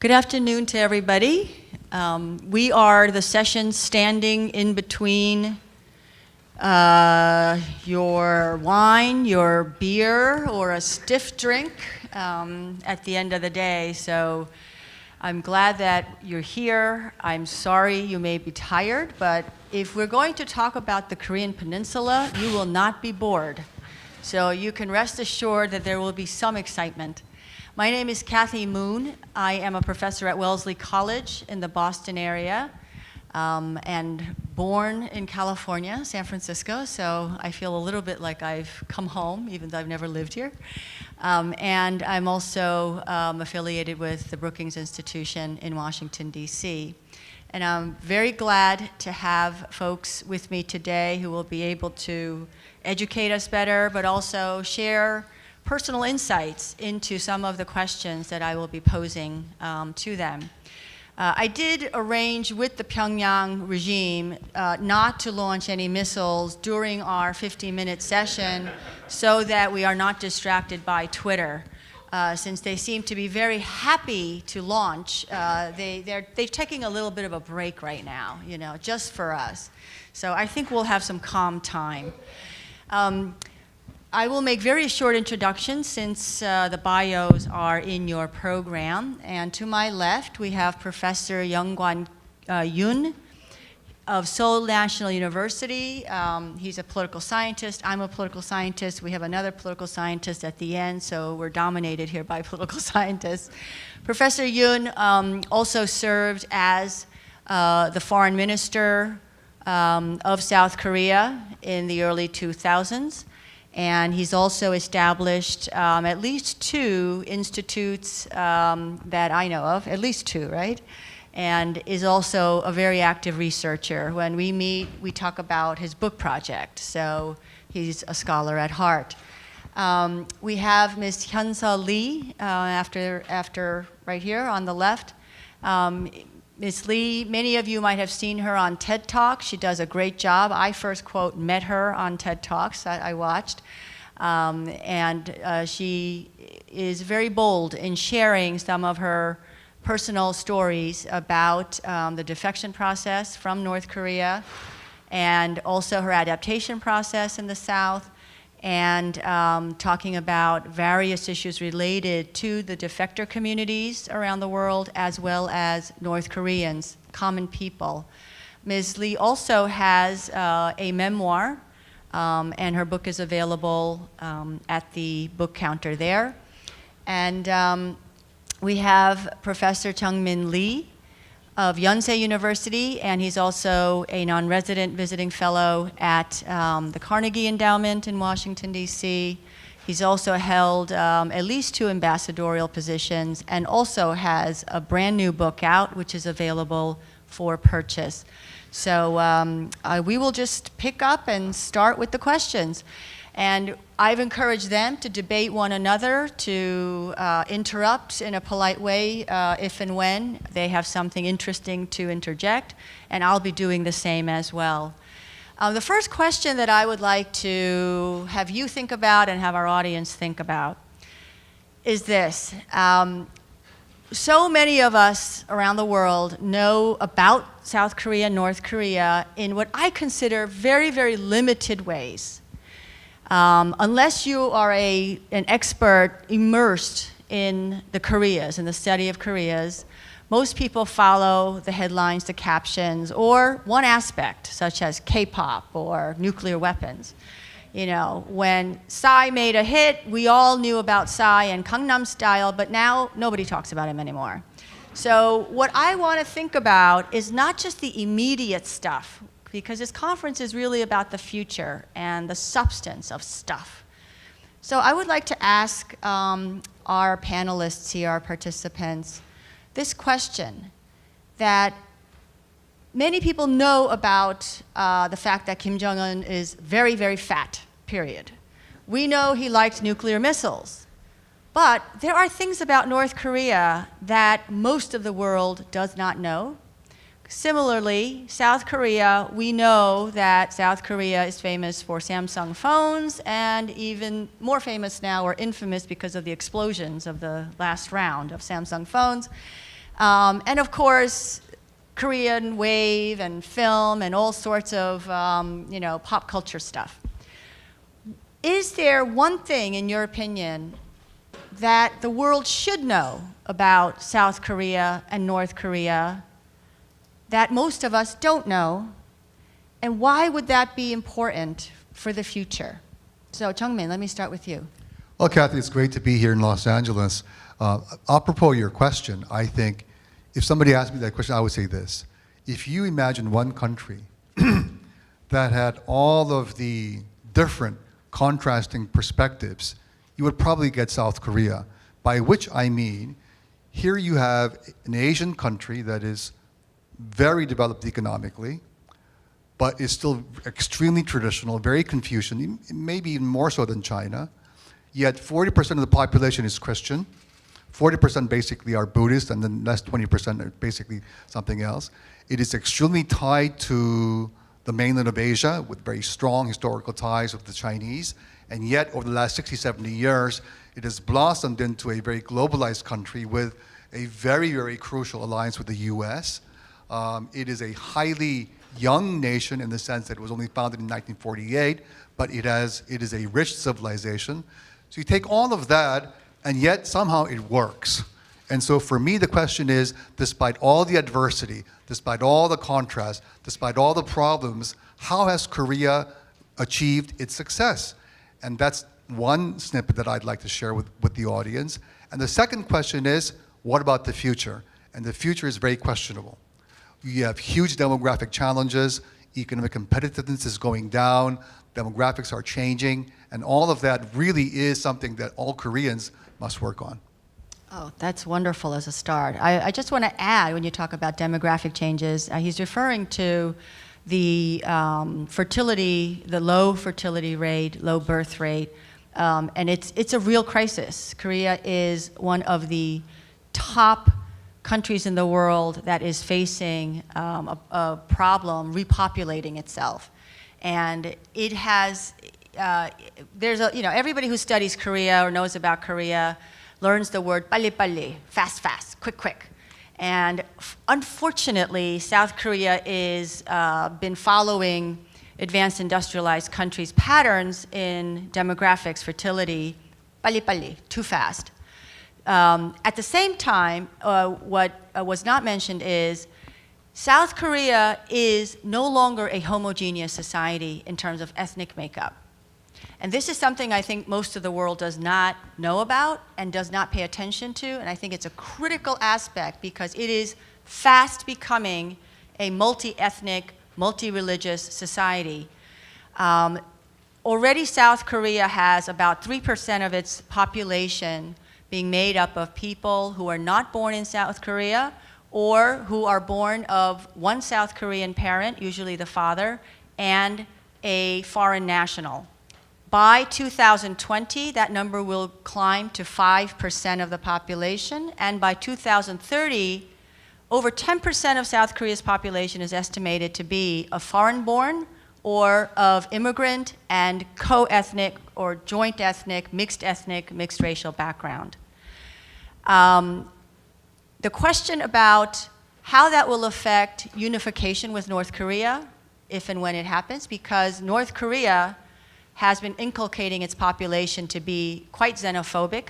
Good afternoon to everybody. We are the session standing in between your wine, your beer, or a stiff drink at the end of the day. So I'm glad that you're here. I'm sorry you may be tired, but if we're going to talk about the Korean Peninsula, you will not be bored. So you can rest assured that there will be some excitement. My name is Kathy Moon. I am a professor at Wellesley College in the Boston area and born in California, San Francisco, so I feel a little bit like I've come home, even though I've never lived here. And I'm also affiliated with the Brookings Institution in Washington, D.C. And I'm very glad to have folks with me today who will be able to educate us better, but also share personal insights into some of the questions that I will be posing to them. I did arrange with the Pyongyang regime not to launch any missiles during our 50-minute session so that we are not distracted by Twitter. Since they seem to be very happy to launch, they're taking a little bit of a break right now, just for us. So I think we'll have some calm time. I will make very short introductions since the bios are in your program. And to my left, we have Professor Young-Kwan of Seoul National University. He's a political scientist. I'm a political scientist. We have another political scientist at the end, so we're dominated here by political scientists. Professor Yoon also served as the foreign minister of South Korea in the early 2000s. And he's also established at least 2 institutes that I know of, at least 2, right? And is also a very active researcher. When we meet, we talk about his book project, so he's a scholar at heart. We have Ms. Hyun-Seo Lee after right here on the left. Ms. Lee, many of you might have seen her on TED Talks. She does a great job. I first, quote, met her on TED Talks I watched. She is very bold in sharing some of her personal stories about the defection process from North Korea and also her adaptation process in the South, and talking about various issues related to the defector communities around the world, as well as North Koreans, common people. Ms. Lee also has a memoir, and her book is available at the book counter there. And we have Professor Chung-Min Lee of Yonsei University, and he's also a non-resident visiting fellow at the Carnegie Endowment in Washington, D.C. He's also held at least 2 ambassadorial positions and also has a brand new book out, which is available for purchase. So we will just pick up and start with the questions. And I've encouraged them to debate one another, to interrupt in a polite way if and when they have something interesting to interject, and I'll be doing the same as well. The first question that I would like to have you think about and have our audience think about is this. So many of us around the world know about South Korea, North Korea, in what I consider very, very limited ways. Unless you are an expert immersed in the Koreas, in the study of Koreas, most people follow the headlines, the captions, or one aspect, such as K-pop or nuclear weapons. When Psy made a hit, we all knew about Psy and Gangnam Style, but now nobody talks about him anymore. So what I want to think about is not just the immediate stuff, because this conference is really about the future and the substance of stuff. So I would like to ask our panelists here, our participants, this question that many people know about the fact that Kim Jong-Un is very, very fat, period. We know he likes nuclear missiles. But there are things about North Korea that most of the world does not know. Similarly, South Korea, we know that South Korea is famous for Samsung phones, and even more famous now, or infamous because of the explosions of the last round of Samsung phones. And of course, Korean wave and film and all sorts of pop culture stuff. Is there one thing, in your opinion, that the world should know about South Korea and North Korea that most of us don't know? And why would that be important for the future? So, Jung-min, let me start with you. Well, Kathy, it's great to be here in Los Angeles. Apropos your question, I think if somebody asked me that question, I would say this. If you imagine one country that had all of the different contrasting perspectives, you would probably get South Korea, by which I mean, here you have an Asian country that is very developed economically, but is still extremely traditional, very Confucian, maybe even more so than China. Yet 40% of the population is Christian, 40% basically are Buddhist, and then less 20% are basically something else. It is extremely tied to the mainland of Asia with very strong historical ties with the Chinese, and yet over the last 60, 70 years, it has blossomed into a very globalized country with a very, very crucial alliance with the US. It is a highly young nation in the sense that it was only founded in 1948, but it is a rich civilization. So you take all of that, and yet somehow it works. And so for me, the question is, despite all the adversity, despite all the contrast, despite all the problems, how has Korea achieved its success? And that's one snippet that I'd like to share with the audience. And the second question is, what about the future? And the future is very questionable. You have huge demographic challenges, economic competitiveness is going down, demographics are changing, and all of that really is something that all Koreans must work on. Oh, that's wonderful as a start. I just want to add, when you talk about demographic changes, he's referring to the fertility, the low fertility rate, low birth rate, and it's a real crisis. Korea is one of the top countries in the world that is facing a problem repopulating itself. And it has, everybody who studies Korea or knows about Korea learns the word 빨리빨리, fast, fast, quick, quick. And unfortunately, South Korea is been following advanced industrialized countries' patterns in demographics, fertility, 빨리빨리, too fast. At the same time, what was not mentioned is South Korea is no longer a homogeneous society in terms of ethnic makeup. And this is something I think most of the world does not know about and does not pay attention to, and I think it's a critical aspect because it is fast becoming a multi-ethnic, multi-religious society. Already South Korea has about 3% of its population being made up of people who are not born in South Korea or who are born of one South Korean parent, usually the father, and a foreign national. By 2020, that number will climb to 5% of the population, and by 2030, over 10% of South Korea's population is estimated to be of foreign-born or of immigrant and co-ethnic or joint ethnic, mixed racial background. The question about how that will affect unification with North Korea, if and when it happens, because North Korea has been inculcating its population to be quite xenophobic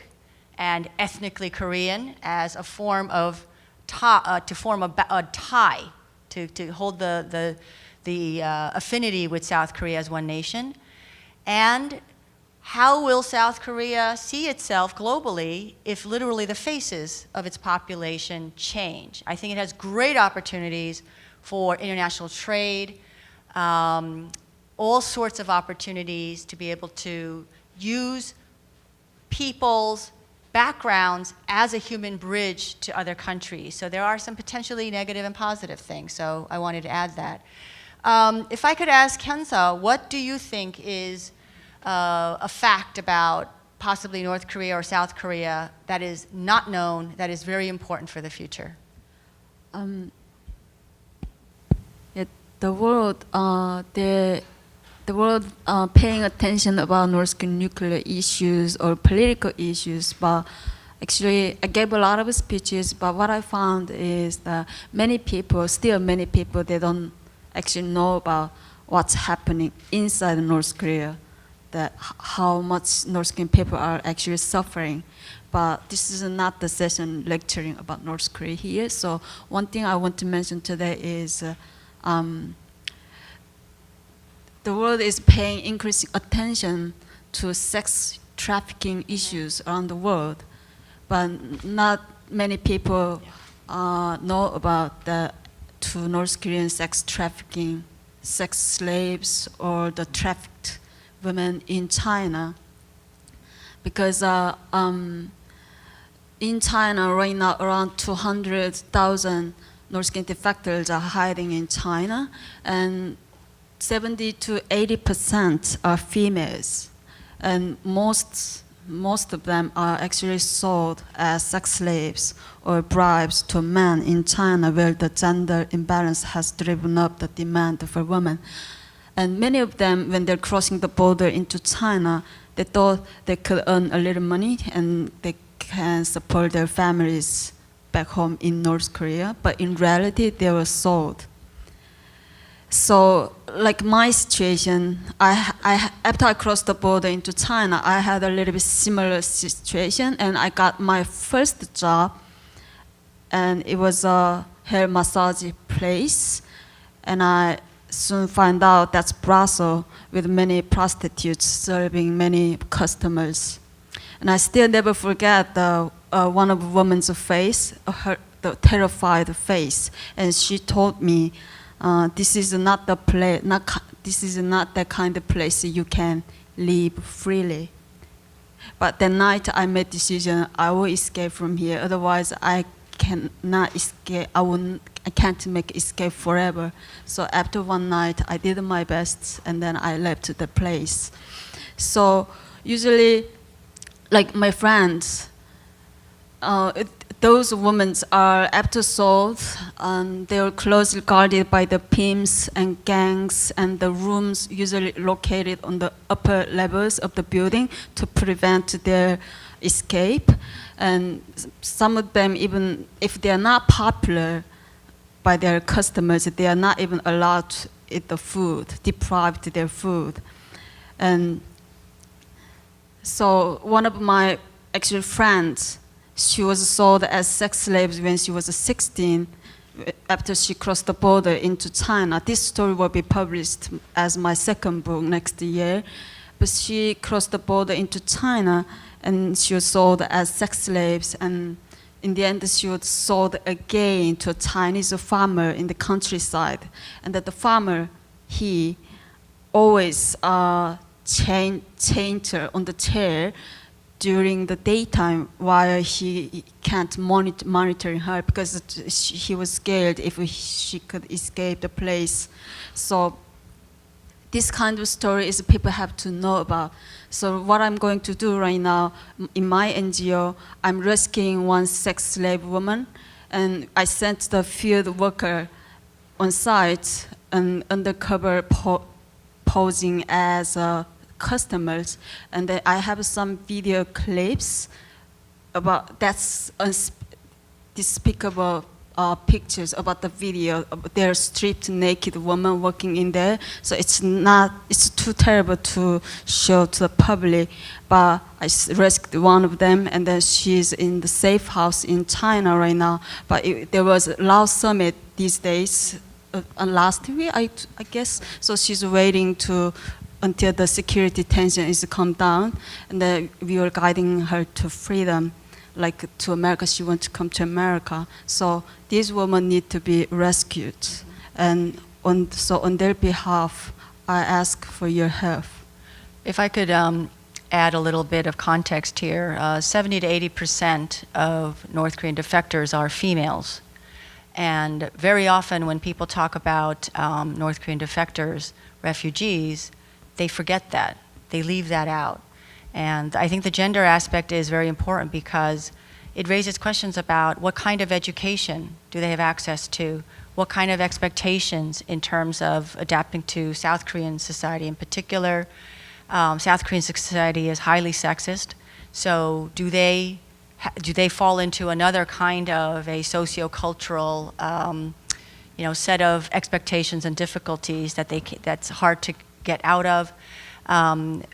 and ethnically Korean as a form of to form a tie, to hold the affinity with South Korea as one nation. And how will South Korea see itself globally if literally the faces of its population change? I think it has great opportunities for international trade, all sorts of opportunities to be able to use people's backgrounds as a human bridge to other countries. So there are some potentially negative and positive things, so I wanted to add that. If I could ask Hyun-seo, what do you think is a fact about possibly North Korea or South Korea that is not known, that is very important for the future? The world paying attention about North Korean nuclear issues or political issues, but Actually, I gave a lot of speeches, but what I found is that many people, they don't actually know about what's happening inside North Korea, that how much North Korean people are actually suffering. But this is not the session lecturing about North Korea here. So one thing I want to mention today is the world is paying increasing attention to sex trafficking issues around the world, but not many people know about the North Korean sex trafficking, sex slaves, or the trafficked women in China. Because in China right now, around 200,000 North Korean defectors are hiding in China, and 70 to 80% are females, and most of them are actually sold as sex slaves or bribes to men in China, where the gender imbalance has driven up the demand for women. And many of them, when they're crossing the border into China, they thought they could earn a little money and they can support their families back home in North Korea, but in reality, they were sold. So, like my situation, after I crossed the border into China, I had a little bit similar situation, and I got my first job, and it was a hair massage place, and I soon find out that's brothel with many prostitutes serving many customers. And I still never forget one of the woman's face, the terrified face, and she told me, this is not the place. This is not the kind of place you can live freely. But that night I made decision. I will escape from here. Otherwise, I cannot escape. I can't make escape forever. So after one night, I did my best, and then I left the place. So usually, like my friends, those women are after sold, and they are closely guarded by the pimps and gangs, and the rooms usually located on the upper levels of the building to prevent their escape. And some of them, even if they are not popular by their customers, they are not even allowed to eat the food, deprived their food. And so one of my actual friends, she was sold as sex slaves when she was 16, after she crossed the border into China. This story will be published as my second book next year. But she crossed the border into China, and she was sold as sex slaves. And in the end, she was sold again to a Chinese farmer in the countryside. And that the farmer, he always changed her on the chair during the daytime, while he can't monitor her, because he was scared if she could escape the place. So this kind of story is people have to know about. So what I'm going to do right now in my NGO, I'm rescuing one sex slave woman, and I sent the field worker on site and undercover posing as customers, and then I have some video clips about that's unspeakable pictures about the video. They're stripped naked woman working in there, so it's too terrible to show to the public. But I rescued one of them, and then she's in the safe house in China right now. But there was a Laos summit these days, last week I guess, so she's waiting until the security tension is come down, and then we were guiding her to freedom, like to America. She wants to come to America. So these women need to be rescued, and so on their behalf, I ask for your help. If I could add a little bit of context here, 70 to 80% of North Korean defectors are females. And very often when people talk about North Korean defectors, refugees, they forget that. They leave that out. And I think the gender aspect is very important because it raises questions about what kind of education do they have access to, what kind of expectations in terms of adapting to South Korean society in particular. South Korean society is highly sexist, so do they do they fall into another kind of a sociocultural set of expectations and difficulties that's hard to get out of?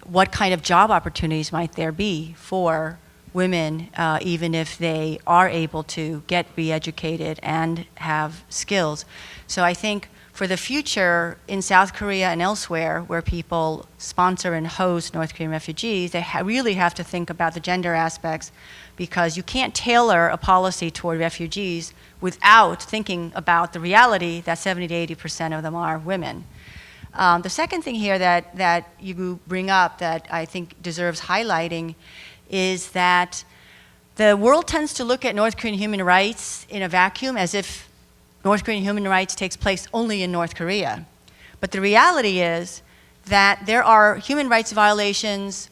What kind of job opportunities might there be for women, even if they are able to get re-educated and have skills? So I think for the future in South Korea and elsewhere where people sponsor and host North Korean refugees, they really have to think about the gender aspects, because you can't tailor a policy toward refugees without thinking about the reality that 70 to 80% of them are women. The second thing here that you bring up that I think deserves highlighting is that the world tends to look at North Korean human rights in a vacuum, as if North Korean human rights takes place only in North Korea. But the reality is that there are human rights violations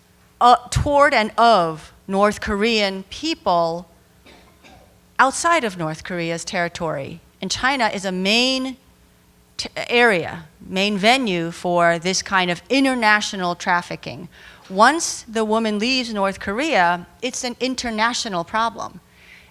toward and of North Korean people outside of North Korea's territory. And China is a main venue for this kind of international trafficking. Once the woman leaves North Korea, it's an international problem.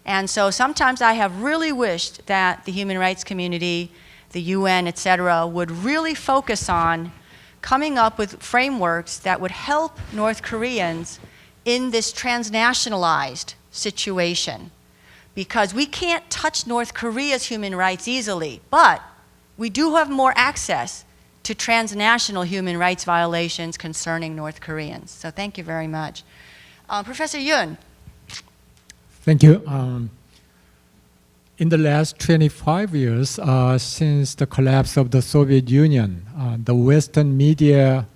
And so sometimes I have really wished that the human rights community, the UN, et cetera, would really focus on coming up with frameworks that would help North Koreans in this transnationalized situation. Because we can't touch North Korea's human rights easily, but we do have more access to transnational human rights violations concerning North Koreans. So thank you very much. Professor Yoon. Thank you. In the last 25 years, since the collapse of the Soviet Union, the Western media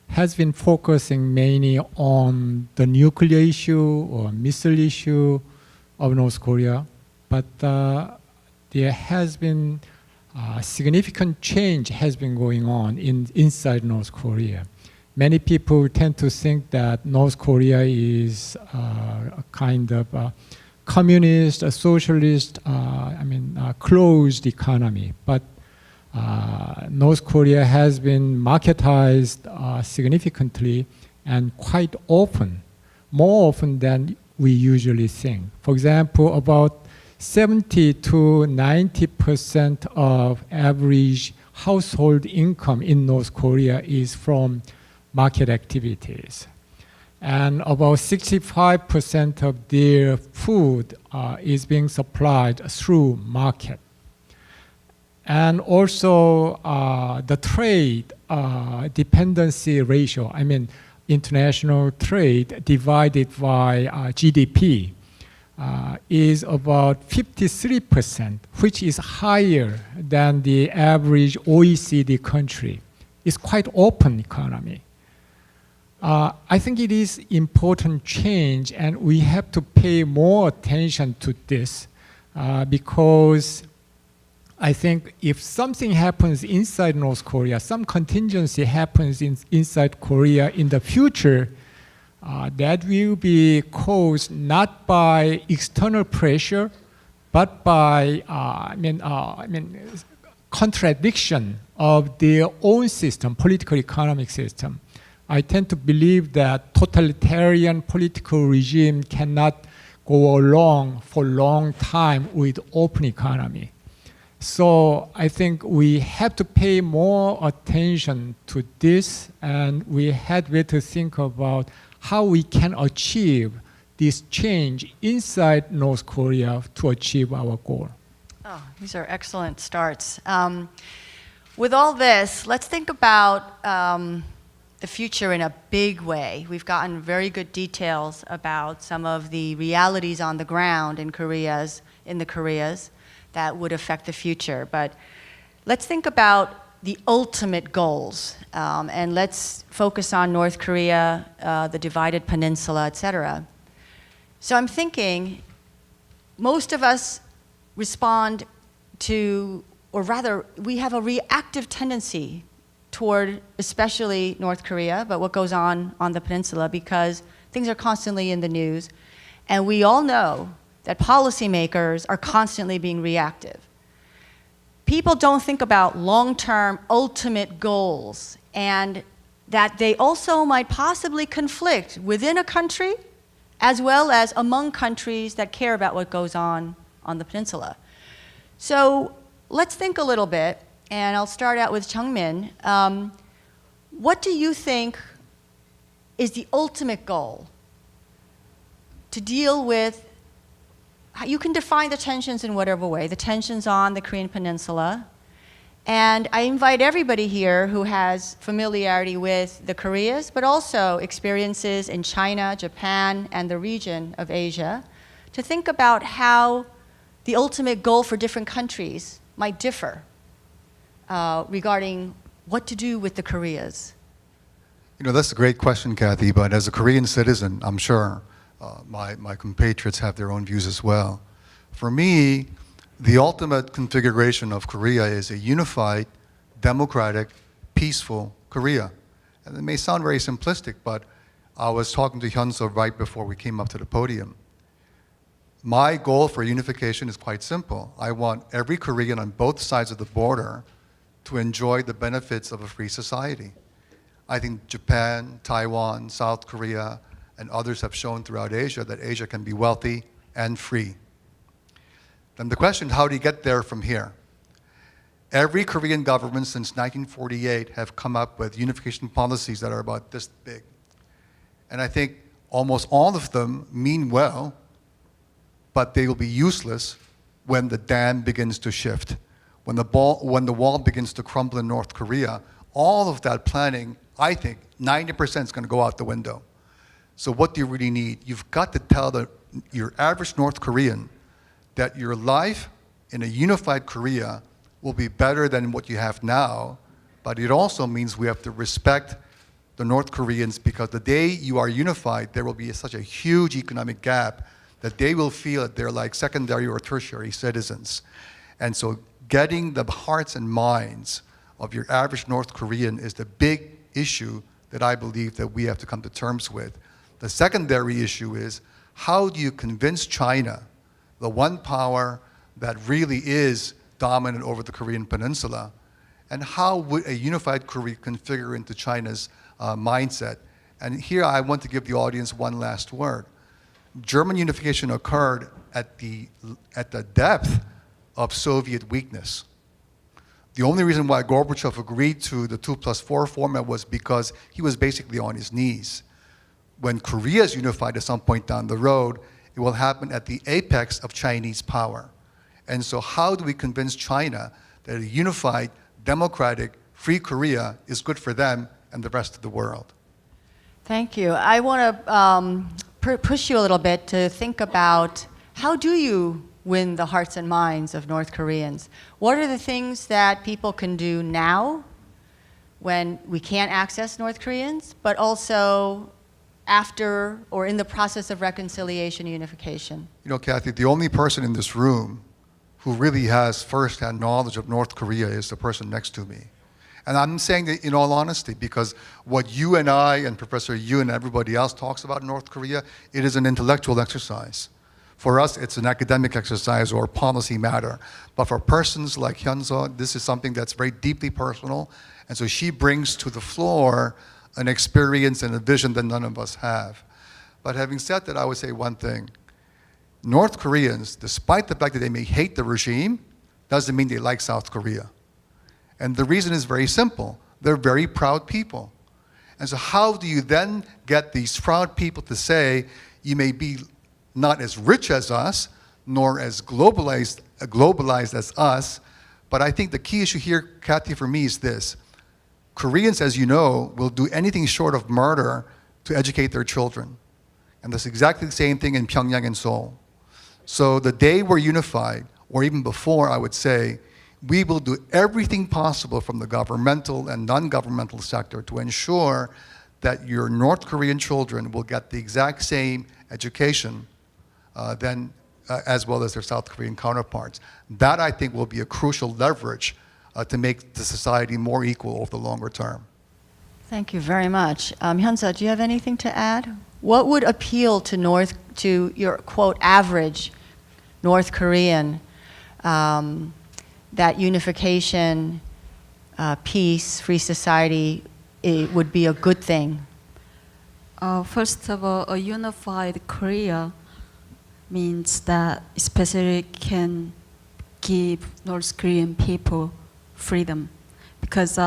has been focusing mainly on the nuclear issue or missile issue of North Korea. But there has been significant change has been going on inside North Korea. Many people tend to think that North Korea is a kind of a communist, a socialist, closed economy. But North Korea has been marketized significantly and quite often, more often than we usually think. For example, about 70 to 90% of average household income in North Korea is from market activities. And about 65% of their food is being supplied through market. And also the trade dependency ratio, international trade divided by GDP is about 53%, which is higher than the average OECD country. It's quite open economy. I think it is important change, and we have to pay more attention to this because I think if something happens inside North Korea, some contingency happens inside Korea in the future, that will be caused not by external pressure, but by contradiction of their own system, political economic system. I tend to believe that totalitarian political regime cannot go along for a long time with open economy. So I think we have to pay more attention to this, and we had to think about how we can achieve this change inside North Korea to achieve our goal. Oh, these are excellent starts. With all this, let's think about the future in a big way. We've gotten very good details about some of the realities on the ground in the Koreas that would affect the future. But let's think about the ultimate goals, and let's focus on North Korea, the divided peninsula, et cetera. So I'm thinking most of us respond to, or rather, we have a reactive tendency toward especially North Korea, but what goes on the peninsula, because things are constantly in the news. And we all know that policymakers are constantly being reactive. People don't think about long-term ultimate goals, and that they also might possibly conflict within a country as well as among countries that care about what goes on the peninsula. So let's think a little bit, and I'll start out with Chungmin. What do you think is the ultimate goal to deal with? You can define the tensions in whatever way, the tensions on the Korean Peninsula. And I invite everybody here who has familiarity with the Koreas, but also experiences in China, Japan, and the region of Asia, to think about how the ultimate goal for different countries might differ regarding what to do with the Koreas. You know, that's a great question, Kathy, but as a Korean citizen, I'm sure my compatriots have their own views as well. For me, the ultimate configuration of Korea is a unified, democratic, peaceful Korea. And it may sound very simplistic, but I was talking to Hyun-seo right before we came up to the podium. My goal for unification is quite simple. I want every Korean on both sides of the border to enjoy the benefits of a free society. I think Japan, Taiwan, South Korea, and others have shown throughout Asia that Asia can be wealthy and free. Then the question, how do you get there from here? Every Korean government since 1948 have come up with unification policies that are about this big. And I think almost all of them mean well, but they will be useless when the dam begins to shift. When the wall begins to crumble in North Korea, all of that planning, I think, 90% is going to go out the window. So what do you really need? You've got to tell your average North Korean that your life in a unified Korea will be better than what you have now, but it also means we have to respect the North Koreans, because the day you are unified, there will be such a huge economic gap that they will feel that they're like secondary or tertiary citizens. And so getting the hearts and minds of your average North Korean is the big issue that I believe that we have to come to terms with. The secondary issue is, how do you convince China, the one power that really is dominant over the Korean Peninsula, and how would a unified Korea configure into China's mindset? And here I want to give the audience one last word. German unification occurred at the depth of Soviet weakness. The only reason why Gorbachev agreed to the 2+4 format was because he was basically on his knees. When Korea is unified at some point down the road, it will happen at the apex of Chinese power. And so how do we convince China that a unified, democratic, free Korea is good for them and the rest of the world? Thank you. I want to push you a little bit to think about, how do you win the hearts and minds of North Koreans? What are the things that people can do now when we can't access North Koreans, but also after or in the process of reconciliation and unification? You know, Kathy, the only person in this room who really has first-hand knowledge of North Korea is the person next to me. And I'm saying that in all honesty, because what you and I and Professor Yu and everybody else talks about in North Korea, it is an intellectual exercise. For us, it's an academic exercise or policy matter. But for persons like Hyun-seo, this is something that's very deeply personal. And so she brings to the floor an experience and a vision that none of us have. But having said that, I would say one thing. North Koreans, despite the fact that they may hate the regime, doesn't mean they like South Korea. And the reason is very simple. They're very proud people. And so how do you then get these proud people to say, you may be not as rich as us, nor as globalized as us, but I think the key issue here, Kathy, for me is this. Koreans, as you know, will do anything short of murder to educate their children. And that's exactly the same thing in Pyongyang and Seoul. So the day we're unified, or even before, I would say, we will do everything possible from the governmental and non-governmental sector to ensure that your North Korean children will get the exact same education as well as their South Korean counterparts. That, I think, will be a crucial leverage to make the society more equal over the longer term. Thank you very much. Hyun-seo, do you have anything to add? What would appeal to your, quote, average North Korean, that unification, peace, free society, it would be a good thing? First of all, a unified Korea means that especially can give North Korean people freedom, because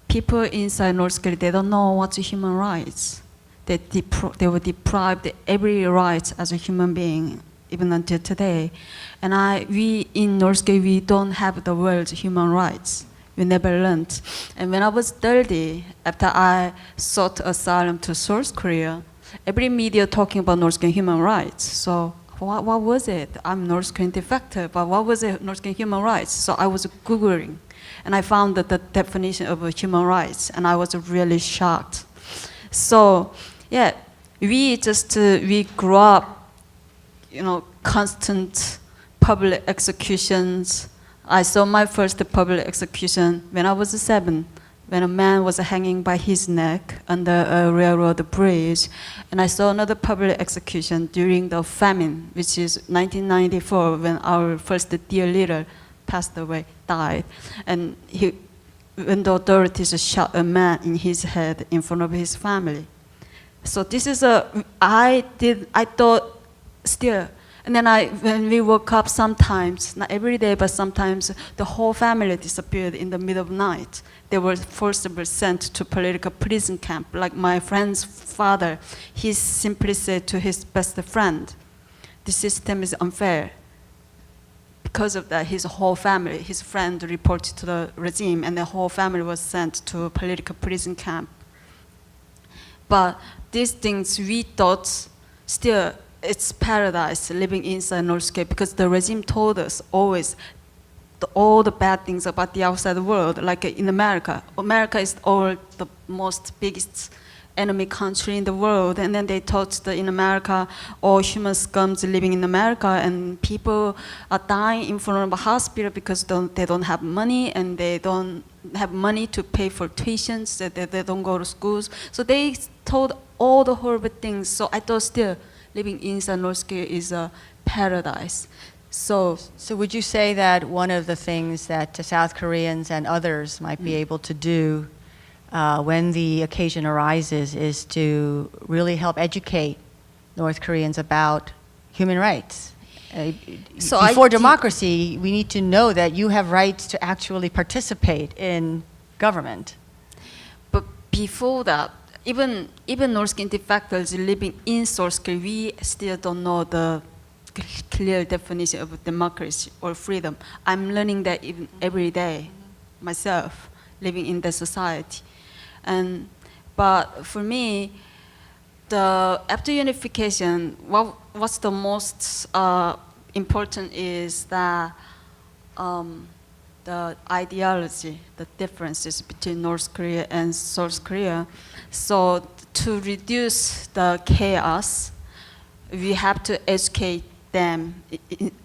people inside North Korea, they don't know what's human rights. They were deprived every right as a human being, even until today. And we in North Korea, we don't have the word human rights. We never learned. And when I was 30, after I sought asylum to South Korea, every media talking about North Korean human rights. So what was it? I'm North Korean defector, but what was it, North Korean human rights? So I was Googling, and I found that the definition of human rights, and I was really shocked. So yeah, we grew up, constant public executions. I saw my first public execution when I was 7, when a man was hanging by his neck under a railroad bridge. And I saw another public execution during the famine, which is 1994, when our first dear leader passed away, died. And when the authorities shot a man in his head in front of his family. So this is I thought still. And then when we woke up sometimes, not every day, but sometimes the whole family disappeared in the middle of the night. They were forcibly sent to political prison camp. Like my friend's father, he simply said to his best friend, "The system is unfair." Because of that, his whole family, his friend reported to the regime, and the whole family was sent to a political prison camp. But these things we thought still, it's paradise living inside North Korea, because the regime told us always all the bad things about the outside world, like in America. America is the most biggest enemy country in the world, and then they taught that in America, all human scums living in America, and people are dying in front of a hospital because they don't have money, and they don't have money to pay for tuitions, they don't go to schools. So they told all the horrible things. So I thought still, living inside North Korea is a paradise. So would you say that one of the things that South Koreans and others might be able to do when the occasion arises is to really help educate North Koreans about human rights? Before democracy, we need to know that you have rights to actually participate in government. But before that, even North Korean defectors living in South Korea, we still don't know the clear definition of democracy or freedom. I'm learning that even every day myself, living in the society. But for me, after unification, what's the most important is that the ideology, the differences between North Korea and South Korea. So to reduce the chaos, we have to educate them,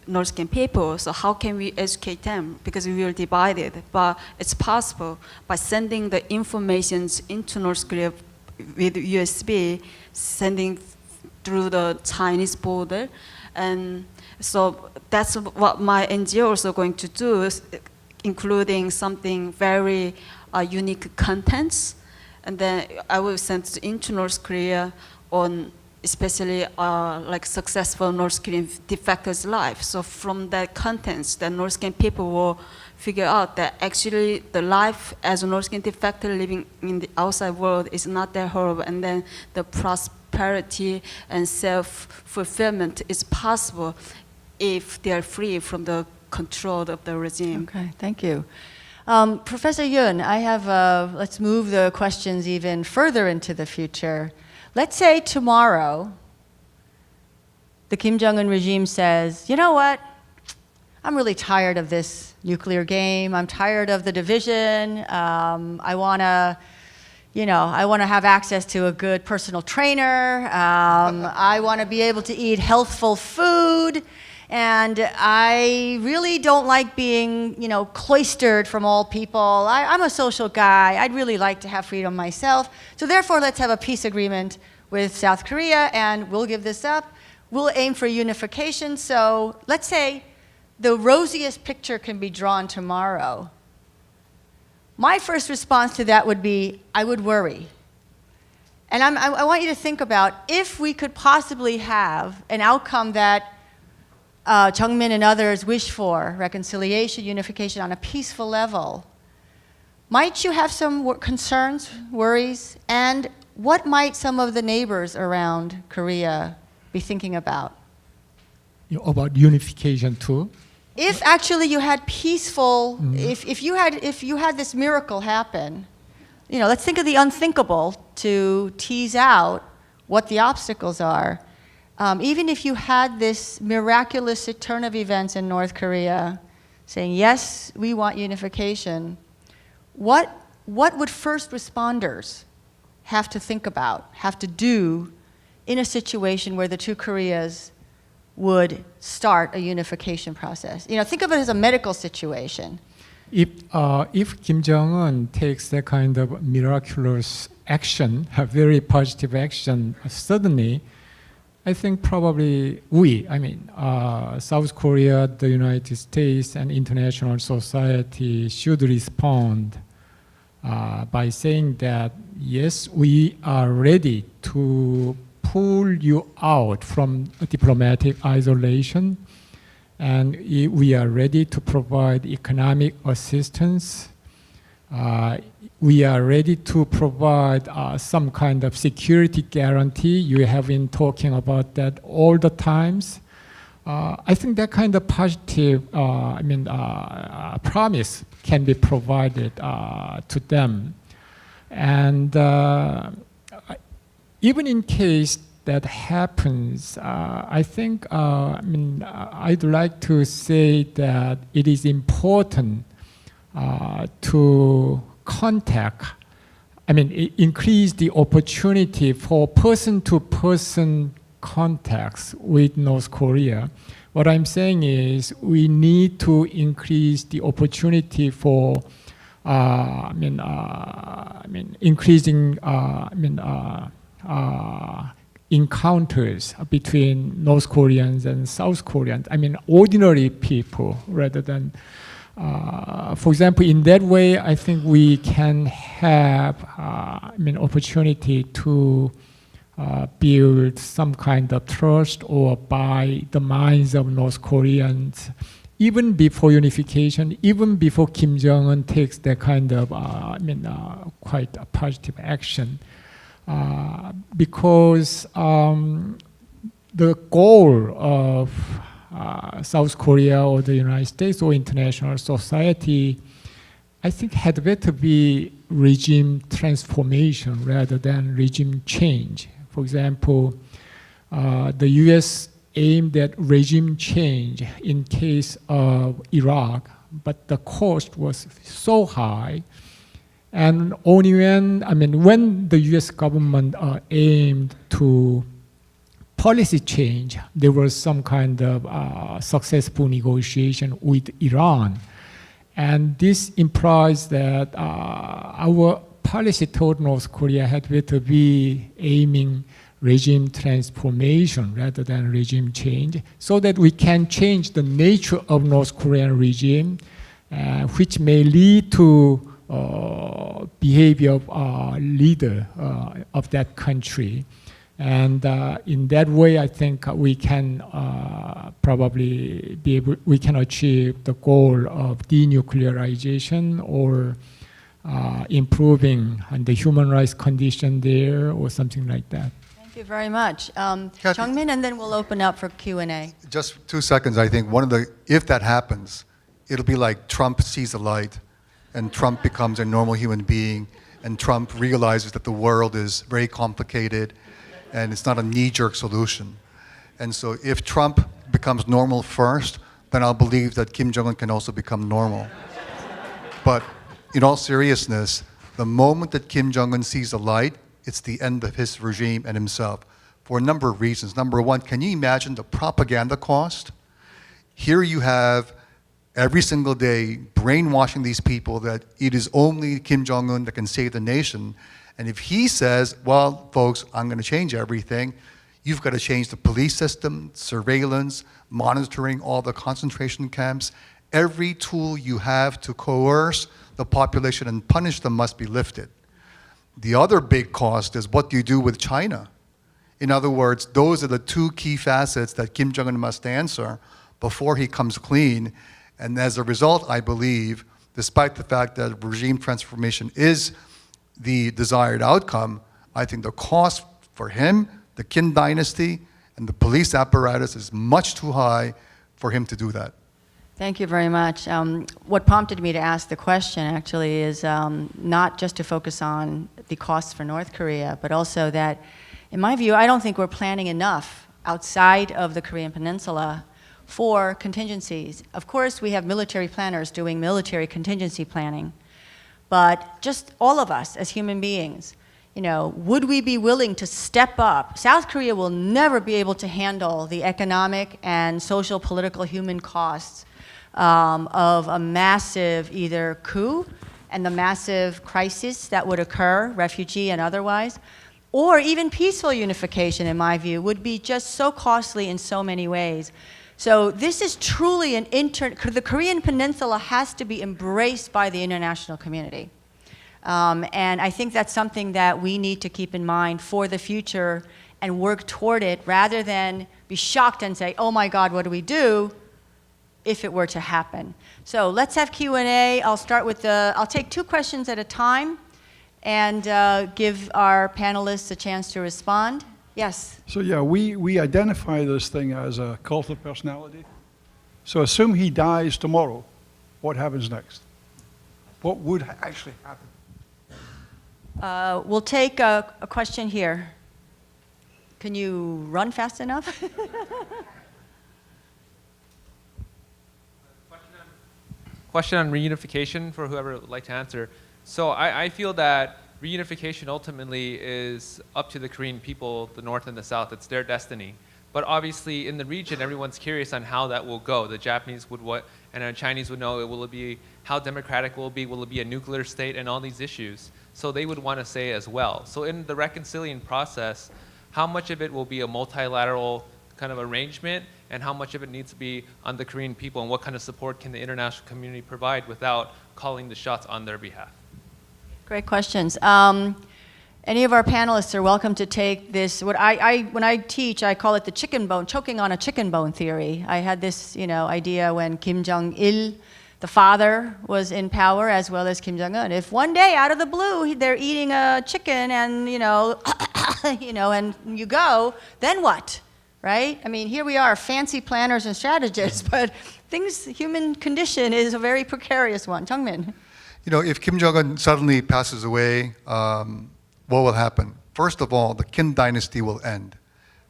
North Korean people. So how can we educate them? Because we are divided. But it's possible by sending the information into North Korea with USB, sending through the Chinese border. And so that's what my NGO also going to do, including something very unique contents. And then I will send into North Korea on especially like successful North Korean defectors' life. So from that contents, the North Korean people will figure out that actually the life as a North Korean defector living in the outside world is not that horrible, and then the prosperity and self-fulfillment is possible if they are free from the control of the regime. Okay, thank you. Professor Yoon, I have, let's move the questions even further into the future. Let's say tomorrow, the Kim Jong-Un regime says, you know what, I'm really tired of this nuclear game, I'm tired of the division, I want to have access to a good personal trainer, I want to be able to eat healthful food, and I really don't like being, cloistered from all people. I'm a social guy. I'd really like to have freedom myself. So therefore, let's have a peace agreement with South Korea, and we'll give this up. We'll aim for unification. So let's say the rosiest picture can be drawn tomorrow. My first response to that would be, I would worry. And I want you to think about if we could possibly have an outcome that Jung-min and others wish for, reconciliation, unification on a peaceful level, might you have some concerns, worries? And what might some of the neighbors around Korea be thinking about? About unification too. If actually you had peaceful, if you had this miracle happen, let's think of the unthinkable to tease out what the obstacles are. Even if you had this miraculous turn of events in North Korea, saying yes, we want unification, what would first responders have to think about, have to do in a situation where the two Koreas would start a unification process? Think of it as a medical situation. If Kim Jong-un takes that kind of miraculous action, a very positive action, suddenly, I think probably South Korea, the United States, and international society should respond by saying that, yes, we are ready to pull you out from diplomatic isolation, and we are ready to provide economic assistance. We are ready to provide some kind of security guarantee. You have been talking about that all the times. I think that kind of positive promise can be provided to them. And even in case that happens, I think, I'd like to say that it is important to increase the opportunity for person-to-person contacts with North Korea. What I'm saying is we need to increase the opportunity for increasing encounters between North Koreans and South Koreans. Ordinary people rather than for example, in that way, I think we can have opportunity to build some kind of trust or buy the minds of North Koreans, even before unification, even before Kim Jong-un takes that kind of quite a positive action, because the goal of South Korea or the United States or international society, I think had better be regime transformation rather than regime change. For example, the US aimed at regime change in case of Iraq, but the cost was so high. And only when the US government aimed to policy change, there was some kind of successful negotiation with Iran. And this implies that our policy toward North Korea had better be aiming regime transformation rather than regime change, so that we can change the nature of North Korean regime, which may lead to behavior of leader of that country. And in that way, I think we can probably we can achieve the goal of denuclearization or improving the human rights condition there or something like that. Thank you very much. Jung-min, and then we'll open up for Q&A. Just 2 seconds, I think if that happens, it'll be like Trump sees the light and Trump becomes a normal human being and Trump realizes that the world is very complicated and it's not a knee-jerk solution. And so if Trump becomes normal first, then I'll believe that Kim Jong-un can also become normal. But in all seriousness, the moment that Kim Jong-un sees the light, it's the end of his regime and himself for a number of reasons. Number one, can you imagine the propaganda cost? Here you have every single day brainwashing these people that it is only Kim Jong-un that can save the nation. And if he says, well, folks, I'm going to change everything, you've got to change the police system, surveillance, monitoring all the concentration camps. Every tool you have to coerce the population and punish them must be lifted. The other big cost is what do you do with China? In other words, those are the two key facets that Kim Jong-un must answer before he comes clean. And as a result, I believe, despite the fact that regime transformation is the desired outcome, I think the cost for him, the Kim dynasty, and the police apparatus is much too high for him to do that. Thank you very much. What prompted me to ask the question actually is not just to focus on the costs for North Korea, but also that, in my view, I don't think we're planning enough outside of the Korean Peninsula for contingencies. Of course, we have military planners doing military contingency planning, but just all of us as human beings, you know, would we be willing to step up? South Korea will never be able to handle the economic and social, political, human costs of a massive either coup and the massive crisis that would occur, refugee and otherwise, or even peaceful unification, in my view, would be just so costly in so many ways. So this is truly the Korean Peninsula has to be embraced by the international community. And I think that's something that we need to keep in mind for the future and work toward it rather than be shocked and say, oh my God, what do we do if it were to happen? So let's have Q&A. I'll take 2 questions at a time and give our panelists a chance to respond. Yes? So yeah, we identify this thing as a cult of personality. So assume he dies tomorrow, what happens next? What would actually happen? We'll take a question here. Can you run fast enough? Question on reunification for whoever would like to answer. So I feel that reunification ultimately is up to the Korean people, the North and the South. It's their destiny. But obviously in the region, everyone's curious on how that will go. The Japanese would and the Chinese would know, will it be, how democratic will it be? Will it be a nuclear state and all these issues? So they would want to say as well. So in the reconciliation process, how much of it will be a multilateral kind of arrangement and how much of it needs to be on the Korean people and what kind of support can the international community provide without calling the shots on their behalf? Great questions. Any of our panelists are welcome to take this. When I teach, I call it the chicken bone, choking on a chicken bone theory. I had this, idea when Kim Jong-il, the father, was in power, as well as Kim Jong-un. If one day, out of the blue, they're eating a chicken and and you go, then what, right? I mean, here we are, fancy planners and strategists, but human condition is a very precarious one. Jung-min. If Kim Jong-un suddenly passes away, what will happen? First of all, the Kim dynasty will end.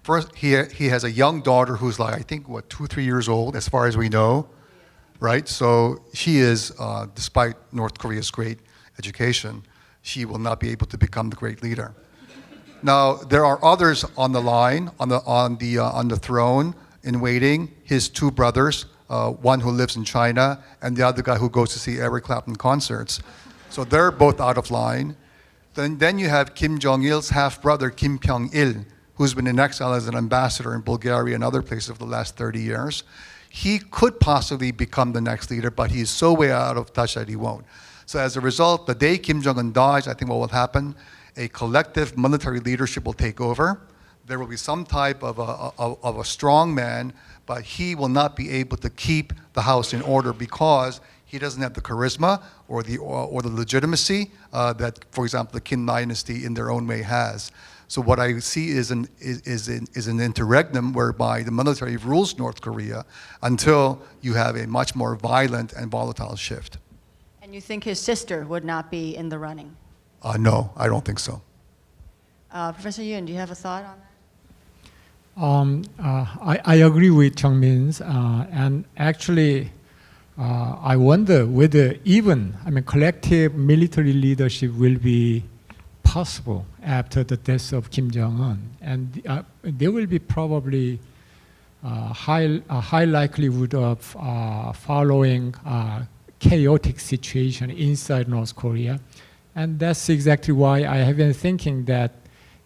First, he has a young daughter who's like, I think, 2-3 years old, as far as we know, right? So she is, despite North Korea's great education, she will not be able to become the great leader. Now, there are others on the line, on the throne, in waiting. His 2 brothers, one who lives in China, and the other guy who goes to see Eric Clapton concerts. So they're both out of line. Then you have Kim Jong-il's half-brother, Kim Pyong-il, who's been in exile as an ambassador in Bulgaria and other places for the last 30 years. He could possibly become the next leader, but he's so way out of touch that he won't. So as a result, the day Kim Jong-un dies, I think what will happen, a collective military leadership will take over. There will be some type of a strong man, but he will not be able to keep the house in order because he doesn't have the charisma or the legitimacy that, for example, the Kim dynasty in their own way has. So what I see is an interregnum whereby the military rules North Korea until you have a much more violent and volatile shift. And you think his sister would not be in the running? No, I don't think so. Professor Yoon, do you have a thought on that? I agree with Jung-min's, and actually, I wonder whether collective military leadership will be possible after the death of Kim Jong-un, and there will be probably a high likelihood of following chaotic situation inside North Korea, and that's exactly why I have been thinking that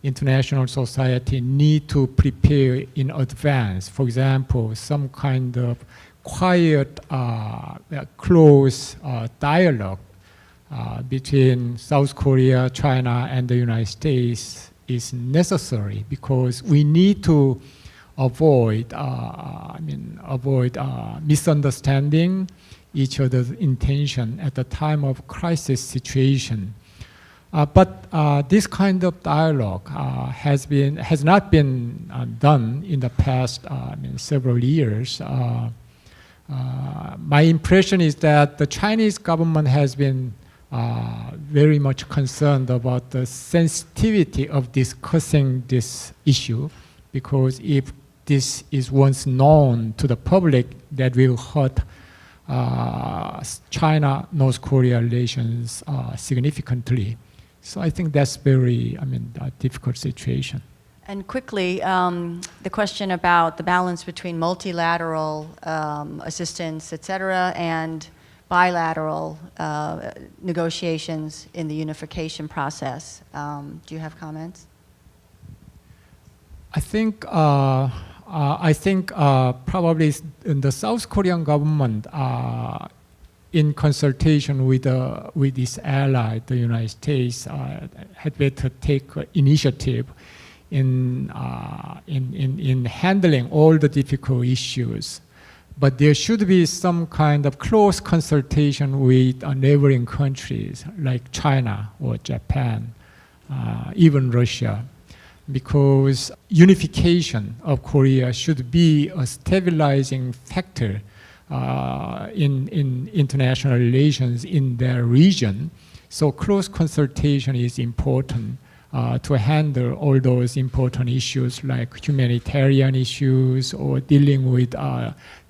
international society need to prepare in advance. For example, some kind of quiet, close dialogue between South Korea, China, and the United States is necessary because we need to avoid misunderstanding each other's intention at the time of crisis situation. But this kind of dialogue has not been done in the past several years. My impression is that the Chinese government has been very much concerned about the sensitivity of discussing this issue, because if this is once known to the public, that will hurt China-North Korea relations significantly. So I think that's very, a difficult situation. And quickly, the question about the balance between multilateral assistance, et cetera, and bilateral negotiations in the unification process. Do you have comments? I think probably in the South Korean government, in consultation with its ally, the United States, had better take initiative in handling all the difficult issues. But there should be some kind of close consultation with neighboring countries like China or Japan, even Russia, because unification of Korea should be a stabilizing factor in international relations in their region. So close consultation is important to handle all those important issues like humanitarian issues or dealing with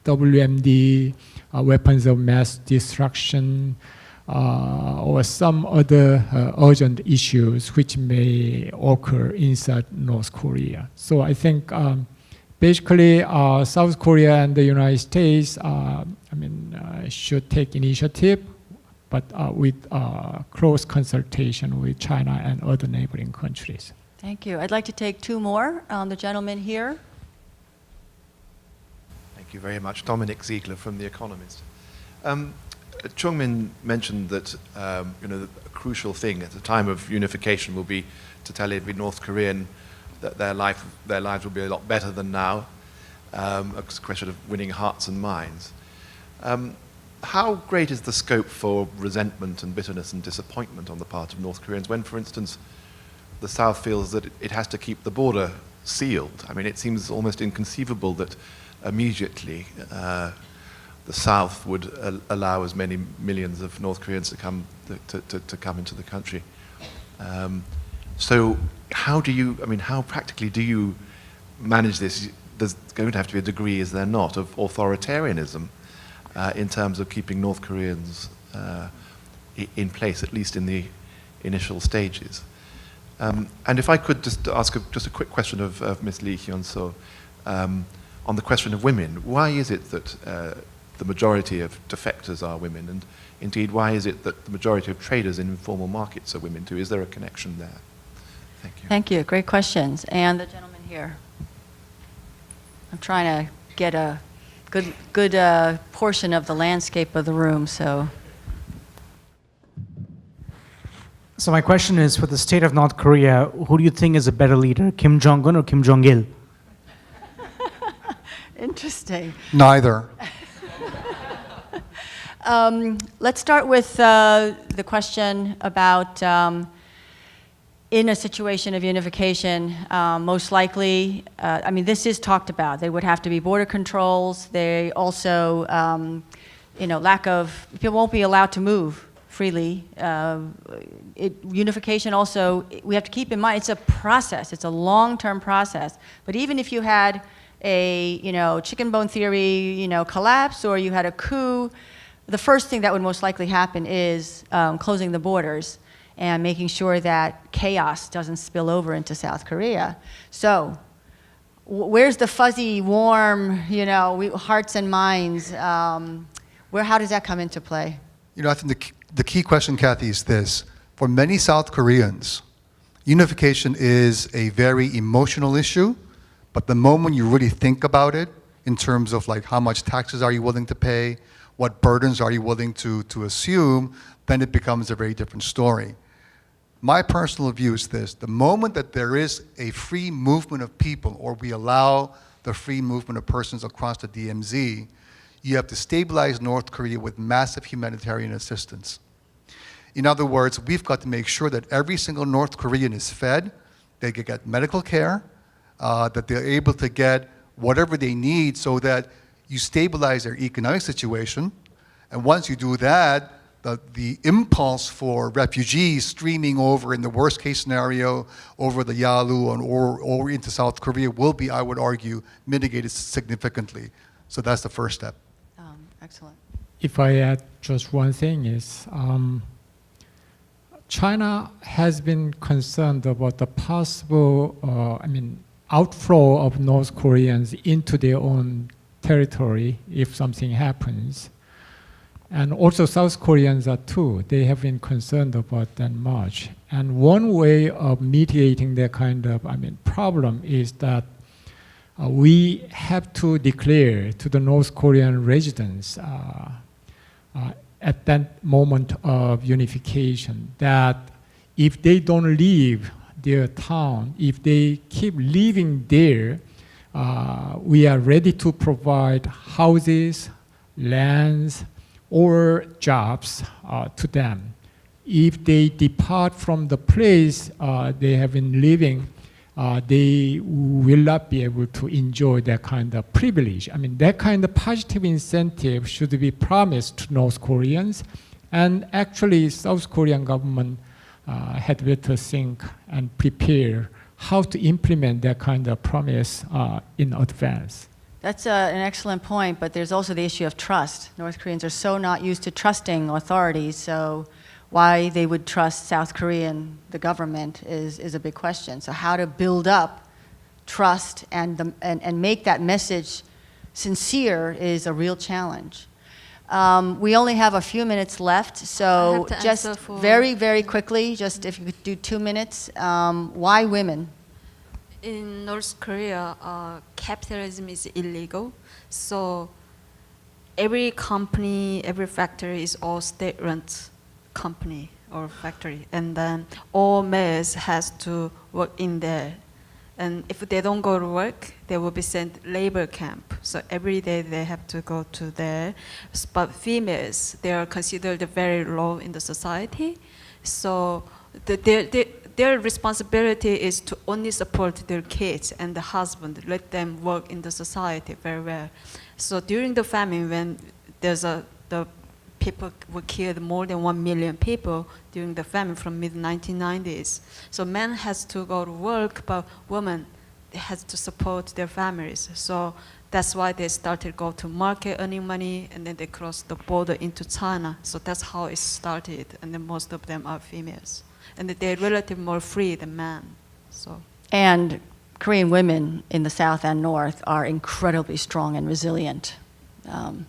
WMD, weapons of mass destruction, or some other urgent issues which may occur inside North Korea. So I think basically South Korea and the United States should take initiative, but with close consultation with China and other neighboring countries. Thank you. I'd like to take two more. The gentleman here. Thank you very much. Dominic Ziegler from The Economist. Chung-min mentioned that a crucial thing at the time of unification will be to tell every North Korean that their lives will be a lot better than now. It's a question of winning hearts and minds. How great is the scope for resentment and bitterness and disappointment on the part of North Koreans when, for instance, the South feels that it has to keep the border sealed? I mean, it seems almost inconceivable that immediately the South would allow as many millions of North Koreans to come into the country. So how practically do you manage this? There's going to have to be a degree, is there not, of authoritarianism in terms of keeping North Koreans in place, at least in the initial stages. And if I could just ask just a quick question of Ms. Lee Hyun-so on the question of women. Why is it that the majority of defectors are women? And indeed, why is it that the majority of traders in informal markets are women too? Is there a connection there? Thank you. Thank you. Great questions. And the gentleman here. I'm trying to get a good portion of the landscape of the room, so. So my question is, for the state of North Korea, who do you think is a better leader, Kim Jong-Un or Kim Jong-il? Interesting. Neither. Let's start with the question about in a situation of unification, most likely, this is talked about. There would have to be border controls. They also, lack of, people won't be allowed to move freely. Unification also, we have to keep in mind, it's a process. It's a long-term process. But even if you had a, chicken bone theory, collapse, or you had a coup, the first thing that would most likely happen is closing the borders and making sure that chaos doesn't spill over into South Korea. So where's the fuzzy, warm, hearts and minds? How does that come into play? I think the key question, Kathy, is this. For many South Koreans, unification is a very emotional issue, but the moment you really think about it, in terms of like how much taxes are you willing to pay, what burdens are you willing to assume, then it becomes a very different story. My personal view is this: the moment that there is a free movement of people, or we allow the free movement of persons across the DMZ, you have to stabilize North Korea with massive humanitarian assistance. In other words, we've got to make sure that every single North Korean is fed, they can get medical care, that they're able to get whatever they need so that you stabilize their economic situation. And once you do that, the impulse for refugees streaming over, in the worst case scenario, over the Yalu or into South Korea will be, I would argue, mitigated significantly. So that's the first step. Excellent. If I add just one thing is, China has been concerned about the possible, outflow of North Koreans into their own territory if something happens. And also South Koreans are too. They have been concerned about that much. And one way of mitigating that kind of problem is that we have to declare to the North Korean residents at that moment of unification that if they don't leave their town, if they keep living there, we are ready to provide houses, lands, or jobs to them. If they depart from the place they have been living, they will not be able to enjoy that kind of privilege. That kind of positive incentive should be promised to North Koreans. And actually, South Korean government had better think and prepare how to implement that kind of promise in advance. That's an excellent point, but there's also the issue of trust. North Koreans are so not used to trusting authorities, so why they would trust South Korean, the government, is a big question. So how to build up trust and make that message sincere is a real challenge. We only have a few minutes left, so just very, very quickly, just if you could do 2 minutes, why women? In North Korea, capitalism is illegal. So every company, every factory is all state-run company or factory. And then all males has to work in there. And if they don't go to work, they will be sent labor camp. So every day they have to go to there. But females, they are considered very low in the society. So their responsibility is to only support their kids and the husband, let them work in the society very well. So during the famine, when the people were killed, more than 1 million people during the famine from mid-1990s. So men has to go to work, but women has to support their families. So that's why they started go to market earning money, and then they crossed the border into China. So that's how it started, and then most of them are females. And they're relatively more free than men. So. And Korean women in the South and North are incredibly strong and resilient.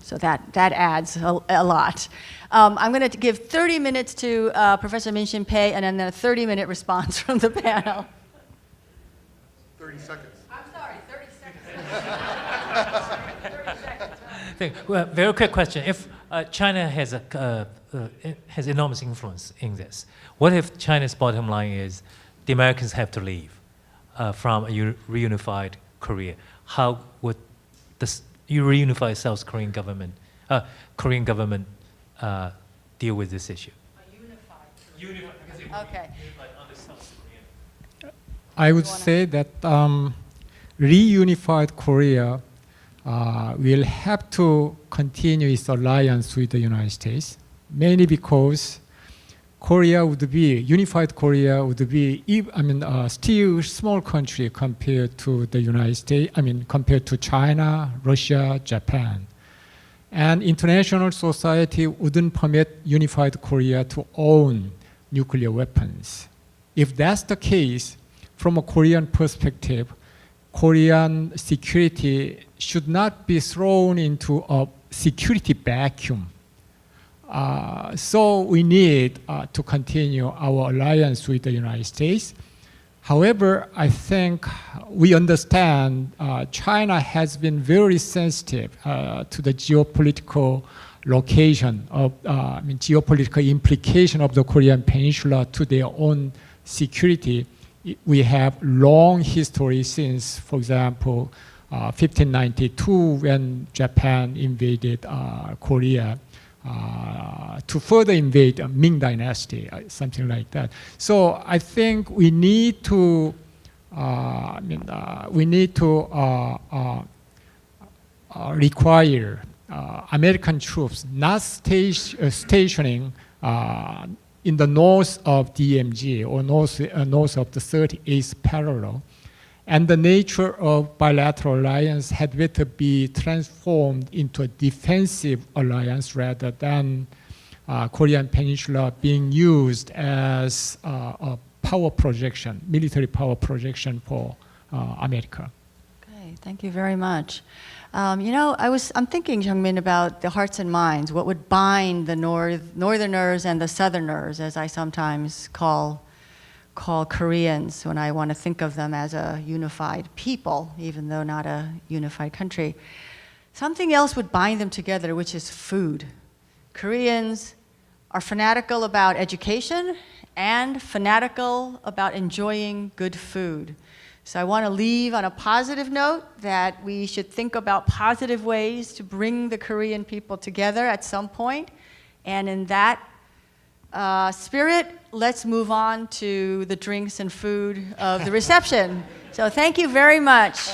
So that adds a lot. I'm going to give 30 minutes to Professor Min-Shin Pei, and then a 30-minute response from the panel. 30 seconds. I'm sorry, 30 seconds. Well, very quick question. If China has enormous influence in this, what if China's bottom line is the Americans have to leave from a reunified Korea? How would this reunified South Korean government, deal with this issue? Unified. Okay. I would say that reunified Korea will have to continue its alliance with the United States, mainly because unified Korea would be, still a small country compared to the United States, compared to China, Russia, Japan. And international society wouldn't permit unified Korea to own nuclear weapons. If that's the case, from a Korean perspective, Korean security should not be thrown into a security vacuum. So we need to continue our alliance with the United States. However, I think we understand China has been very sensitive to the geopolitical location of geopolitical implication of the Korean Peninsula to their own security. We have long history since, for example, 1592 when Japan invaded Korea to further invade Ming Dynasty, something like that. So I think we need to require American troops not stationing in the north of DMZ or north of the 38th parallel. And the nature of bilateral alliance had better be transformed into a defensive alliance rather than Korean Peninsula being used as a power projection, military power projection for America. Okay, thank you very much. I'm thinking, Jung-min, about the hearts and minds, what would bind the Northerners and the Southerners, as I sometimes call Koreans when I want to think of them as a unified people, even though not a unified country. Something else would bind them together, which is food. Koreans are fanatical about education and fanatical about enjoying good food. So I want to leave on a positive note that we should think about positive ways to bring the Korean people together at some point. And in that spirit, let's move on to the drinks and food of the reception. So thank you very much.